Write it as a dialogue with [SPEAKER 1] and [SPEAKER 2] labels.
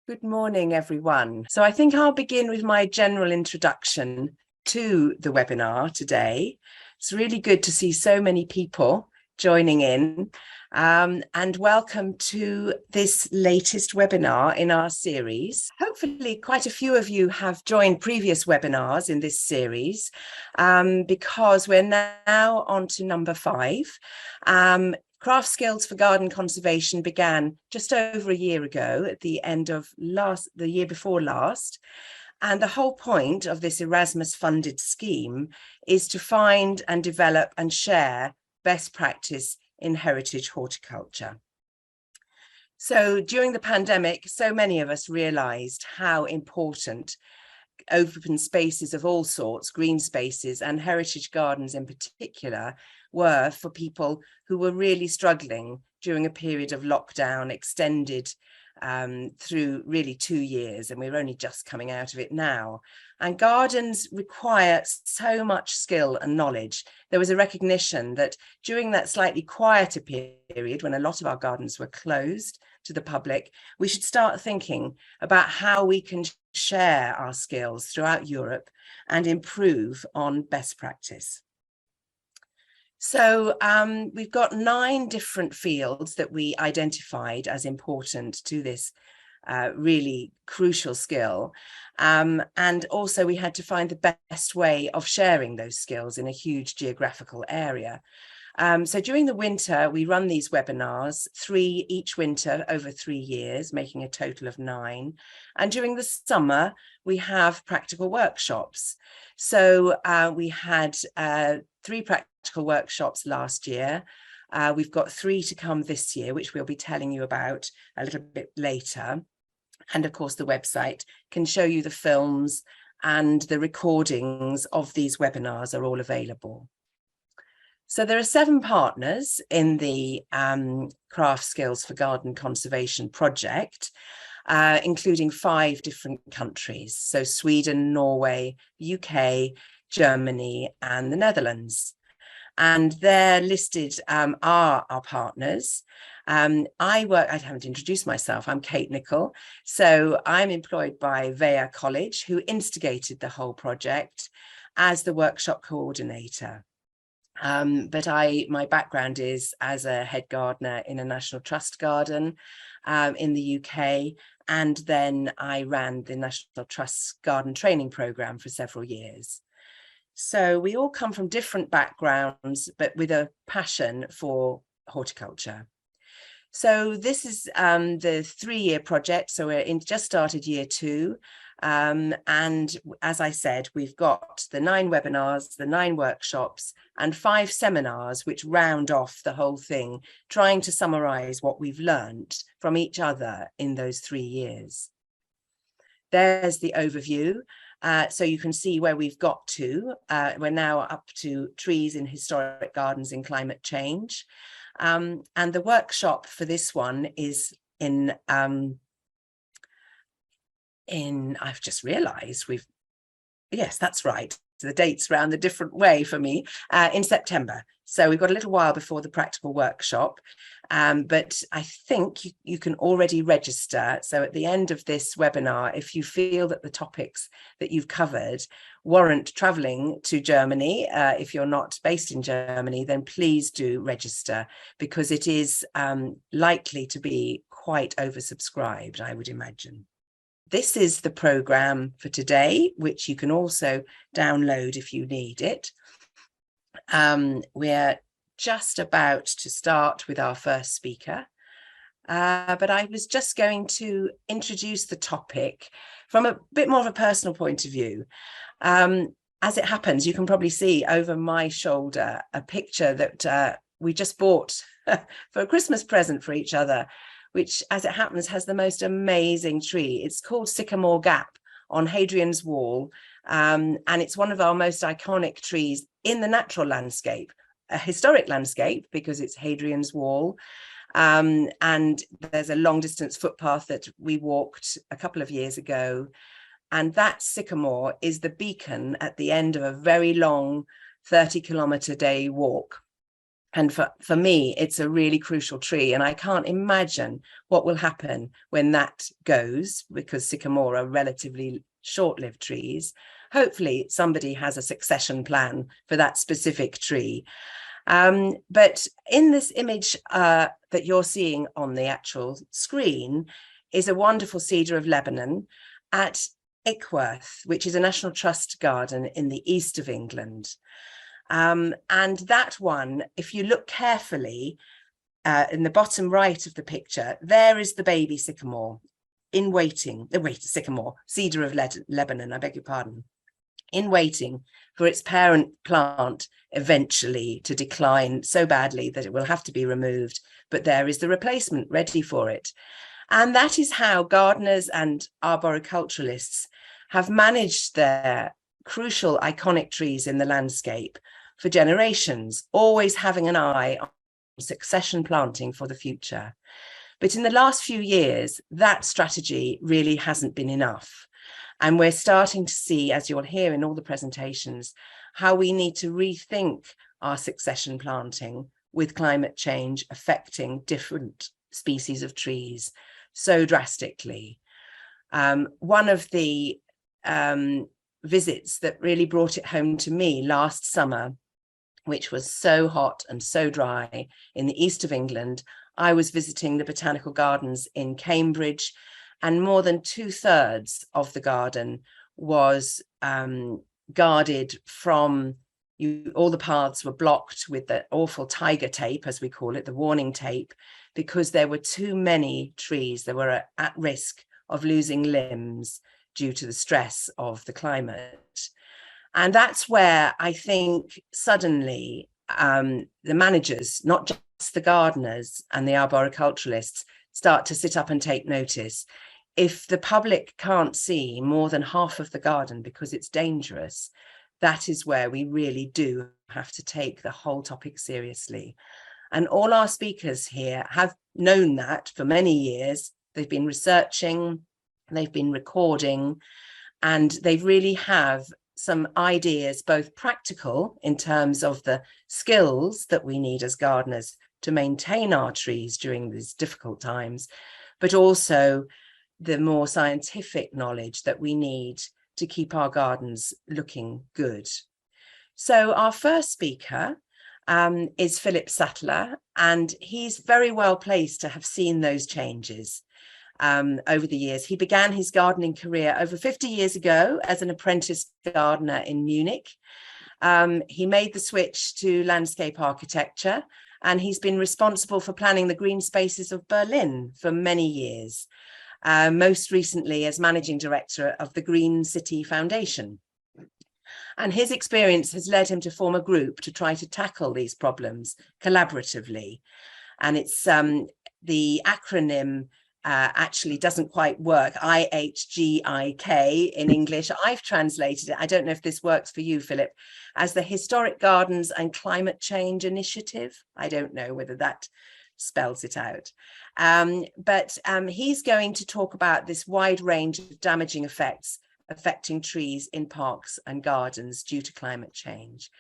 [SPEAKER 1] Good morning, everyone. So I think I'll begin with my general introduction to the webinar today. It's really good to see so many people joining in, and welcome to this latest webinar in our series. Hopefully quite a few of you have joined previous webinars in this series, because we're now on to number 5. Craft Skills for Garden Conservation began just over a year ago at the end of the year before last. And the whole point of this Erasmus funded scheme is to find and develop and share best practice in heritage horticulture. So during the pandemic, so many of us realized how important open spaces of all sorts, green spaces and heritage gardens in particular, were for people who were really struggling during a period of lockdown extended through really 2 years, and we're only just coming out of it now. And gardens require so much skill and knowledge. There was a recognition that during that slightly quieter period, when a lot of our gardens were closed to the public, we should start thinking about how we can share our skills throughout Europe and improve on best practice. So we've got 9 different fields that we identified as important to this really crucial skill. And also we had to find the best way of sharing those skills in a huge geographical area. So during the winter, we run these webinars, 3 each winter over 3 years, making a total of 9. And during the summer, we have practical workshops. So we had 3 practical workshops last year. We've got 3 to come this year, which we'll be telling you about a little bit later. And of course, the website can show you the films, and the recordings of these webinars are all available. So there are 7 partners in the Craft Skills for Garden Conservation project, including 5 different countries. So Sweden, Norway, UK, Germany, and the Netherlands. And they're listed are our partners. I haven't introduced myself. I'm Kate Nicoll. So I'm employed by Vea College, who instigated the whole project, as the workshop coordinator. But my background is as a head gardener in a National Trust garden in the UK, and then I ran the National Trust's garden training programme for several years. So we all come from different backgrounds, but with a passion for horticulture. So this is the 3-year project. So we're just started year 2. And as I said, we've got the 9 webinars, the 9 workshops, and 5 seminars, which round off the whole thing, trying to summarize what we've learned from each other in those 3 years. There's the overview. So you can see where we've got to. We're now up to trees in historic gardens in climate change. And the workshop for this one is I've just realized yes, that's right. The dates round a different way for me, in September. So we've got a little while before the practical workshop, but I think you can already register. So at the end of this webinar, if you feel that the topics that you've covered warrant traveling to Germany, if you're not based in Germany, then please do register, because it is likely to be quite oversubscribed, I would imagine. This is the programme for today, which you can also download if you need it. We're just about to start with our first speaker, but I was just going to introduce the topic from a bit more of a personal point of view. As it happens, you can probably see over my shoulder a picture that we just bought for a Christmas present for each other, which, as it happens, has the most amazing tree. It's called Sycamore Gap on Hadrian's Wall, and it's one of our most iconic trees in the natural landscape, a historic landscape, because it's Hadrian's Wall, and there's a long-distance footpath that we walked a couple of years ago, and that sycamore is the beacon at the end of a very long 30-kilometre day walk. And for me, it's a really crucial tree. And I can't imagine what will happen when that goes, because sycamore are relatively short-lived trees. Hopefully somebody has a succession plan for that specific tree. But in this image that you're seeing on the actual screen is a wonderful cedar of Lebanon at Ickworth, which is a National Trust garden in the east of England. And that one, if you look carefully in the bottom right of the picture, there is the baby sycamore in waiting, cedar of Lebanon, I beg your pardon, in waiting for its parent plant eventually to decline so badly that it will have to be removed. But there is the replacement ready for it. And that is how gardeners and arboriculturalists have managed their crucial iconic trees in the landscape for generations, always having an eye on succession planting for the future. But in the last few years, that strategy really hasn't been enough. And we're starting to see, as you'll hear in all the presentations, how we need to rethink our succession planting with climate change affecting different species of trees so drastically. One of the visits that really brought it home to me last summer, which was so hot and so dry in the east of England, I was visiting the botanical gardens in Cambridge, and more than 2/3 of the garden was guarded from all the paths were blocked with the awful tiger tape, as we call it, the warning tape, because there were too many trees that were at risk of losing limbs due to the stress of the climate. And that's where I think suddenly the managers, not just the gardeners and the arboriculturalists, start to sit up and take notice. If the public can't see more than half of the garden because it's dangerous, that is where we really do have to take the whole topic seriously. And all our speakers here have known that for many years. They've been researching, they've been recording, and they really have some ideas, both practical in terms of the skills that we need as gardeners to maintain our trees during these difficult times, but also the more scientific knowledge that we need to keep our gardens looking good. So our first speaker is Philip Sattler, and he's very well placed to have seen those changes over the years. He began his gardening career over 50 years ago as an apprentice gardener in Munich. He made the switch to landscape architecture, and he's been responsible for planning the green spaces of Berlin for many years, most recently as managing director of the Green City Foundation. And his experience has led him to form a group to try to tackle these problems collaboratively. And it's the acronym actually doesn't quite work, IHGIK in English. I've translated it, I don't know if this works for you, Philip, as the Historic Gardens and Climate Change Initiative. I don't know whether that spells it out. But he's going to talk about this wide range of damaging effects affecting trees in parks and gardens due to climate change.